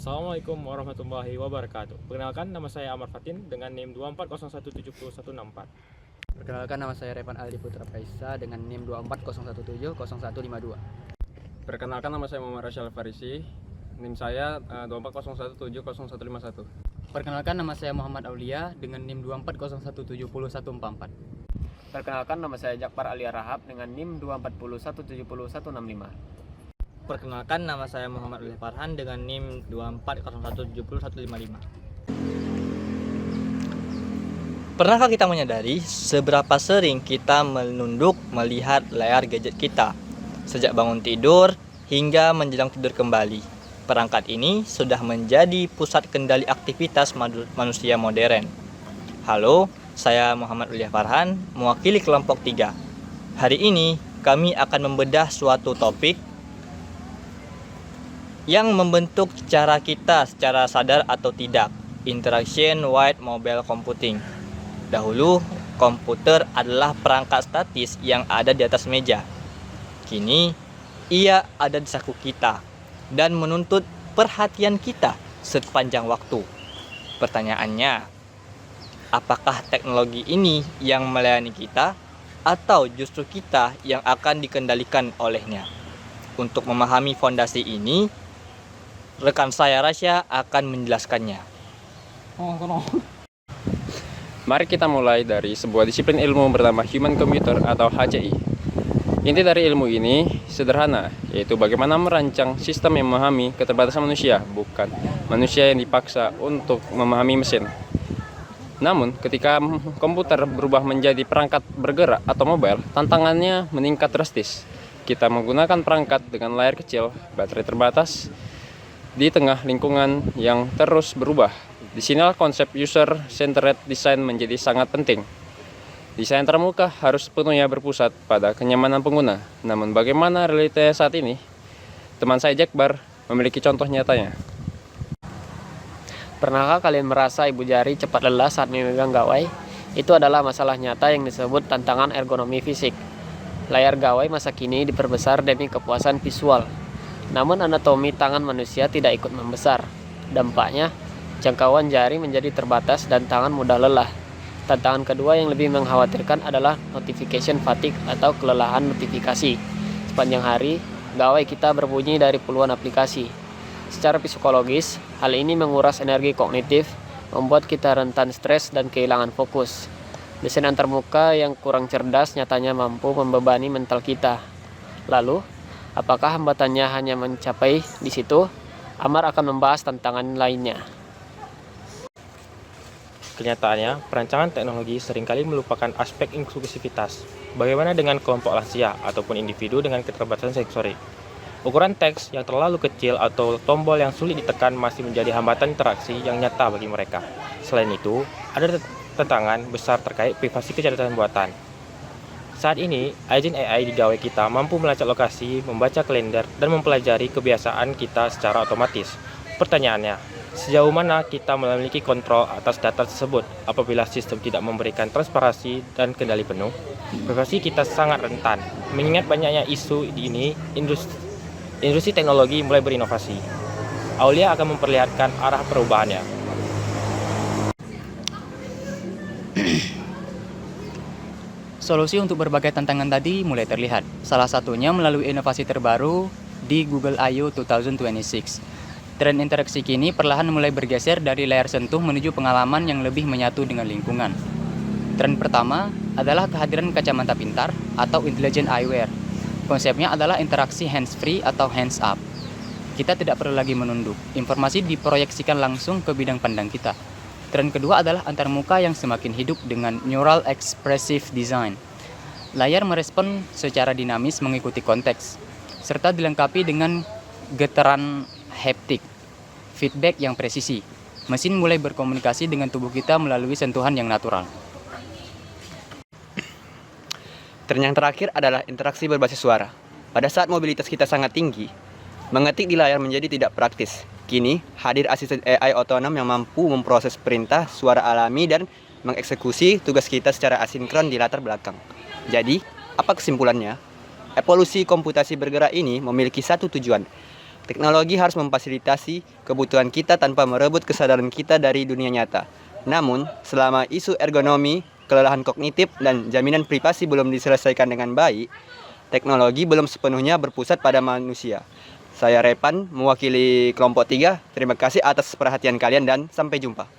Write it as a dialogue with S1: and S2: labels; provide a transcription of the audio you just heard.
S1: Assalamualaikum warahmatullahi wabarakatuh. Perkenalkan, nama saya Amar Fatin dengan NIM 24017164.
S2: Perkenalkan, nama saya Revan Aldi Putra Faisa dengan NIM 2401700152.
S3: Perkenalkan, nama saya Muhammad Rasyal Farisi, NIM saya 2401700151.
S2: Perkenalkan, nama saya Muhammad Aulia dengan NIM 2401700144.
S4: Perkenalkan, nama saya Jakbar Alia Rahab dengan NIM 2401700165.
S5: Perkenalkan, nama saya Muhammad Ulil Farhan dengan NIM 2401700155. Pernahkah kita menyadari seberapa sering kita menunduk melihat layar gadget kita? Sejak bangun tidur hingga menjelang tidur kembali, perangkat ini sudah menjadi pusat kendali aktivitas manusia modern. Halo, saya Muhammad Ulil Farhan, mewakili kelompok 3. Hari ini kami akan membedah suatu topik yang membentuk cara kita secara sadar atau tidak, interaction with mobile computing. Dahulu, komputer adalah perangkat statis yang ada di atas meja. Kini, ia ada di saku kita dan menuntut perhatian kita sepanjang waktu. Pertanyaannya, apakah teknologi ini yang melayani kita atau justru kita yang akan dikendalikan olehnya? Untuk memahami fondasi ini, rekan saya Rasya akan menjelaskannya.
S3: Mari kita mulai dari sebuah disiplin ilmu bernama Human Computer atau HCI. Inti dari ilmu ini sederhana, yaitu bagaimana merancang sistem yang memahami keterbatasan manusia, bukan manusia yang dipaksa untuk memahami mesin. Namun, ketika komputer berubah menjadi perangkat bergerak atau mobile, tantangannya meningkat drastis. Kita menggunakan perangkat dengan layar kecil, baterai terbatas, di tengah lingkungan yang terus berubah. Di sinilah konsep user-centered design menjadi sangat penting. Desain termuka harus sepenuhnya berpusat pada kenyamanan pengguna. Namun bagaimana realitanya saat ini? Teman saya Jakbar memiliki contoh nyatanya.
S4: Pernahkah kalian merasa ibu jari cepat lelah saat memegang gawai? Itu adalah masalah nyata yang disebut tantangan ergonomi fisik. Layar gawai masa kini diperbesar demi kepuasan visual. Namun anatomi tangan manusia tidak ikut membesar. Dampaknya, jangkauan jari menjadi terbatas dan tangan mudah lelah. Tantangan kedua yang lebih mengkhawatirkan adalah notification fatigue atau kelelahan notifikasi. Sepanjang hari, gawai kita berbunyi dari puluhan aplikasi. Secara psikologis, hal ini menguras energi kognitif, membuat kita rentan stres dan kehilangan fokus. Desain antarmuka yang kurang cerdas nyatanya mampu membebani mental kita. Lalu, apakah hambatannya hanya mencapai di situ? Amar akan membahas tantangan lainnya.
S1: Kenyataannya, perancangan teknologi seringkali melupakan aspek inklusivitas. Bagaimana dengan kelompok lansia ataupun individu dengan keterbatasan sensorik? Ukuran teks yang terlalu kecil atau tombol yang sulit ditekan masih menjadi hambatan interaksi yang nyata bagi mereka. Selain itu, ada tantangan besar terkait privasi kecerdasan buatan. Saat ini, agent AI di gawai kita mampu melacak lokasi, membaca kalender, dan mempelajari kebiasaan kita secara otomatis. Pertanyaannya, sejauh mana kita memiliki kontrol atas data tersebut apabila sistem tidak memberikan transparansi dan kendali penuh? Privasi kita sangat rentan. Mengingat banyaknya isu di ini, industri teknologi mulai berinovasi. Aulia akan memperlihatkan arah perubahannya.
S2: Solusi untuk berbagai tantangan tadi mulai terlihat. Salah satunya melalui inovasi terbaru di Google I/O 2026. Tren interaksi kini perlahan mulai bergeser dari layar sentuh menuju pengalaman yang lebih menyatu dengan lingkungan. Tren pertama adalah kehadiran kacamata pintar atau intelligent eyewear. Konsepnya adalah interaksi hands-free atau hands-up. Kita tidak perlu lagi menunduk. Informasi diproyeksikan langsung ke bidang pandang kita. Tren kedua adalah antarmuka yang semakin hidup dengan Neural Expressive Design. Layar merespon secara dinamis mengikuti konteks, serta dilengkapi dengan getaran haptik, feedback yang presisi. Mesin mulai berkomunikasi dengan tubuh kita melalui sentuhan yang natural.
S6: Tren yang terakhir adalah interaksi berbasis suara. Pada saat mobilitas kita sangat tinggi, mengetik di layar menjadi tidak praktis. Kini, hadir asisten AI otonom yang mampu memproses perintah suara alami dan mengeksekusi tugas kita secara asinkron di latar belakang. Jadi, apa kesimpulannya? Evolusi komputasi bergerak ini memiliki satu tujuan, Teknologi harus memfasilitasi kebutuhan kita tanpa merebut kesadaran kita dari dunia nyata. Namun, selama isu ergonomi, kelelahan kognitif, dan jaminan privasi belum diselesaikan dengan baik, teknologi belum sepenuhnya berpusat pada manusia. Saya Repan, mewakili kelompok 3. Terima kasih atas perhatian kalian dan sampai jumpa.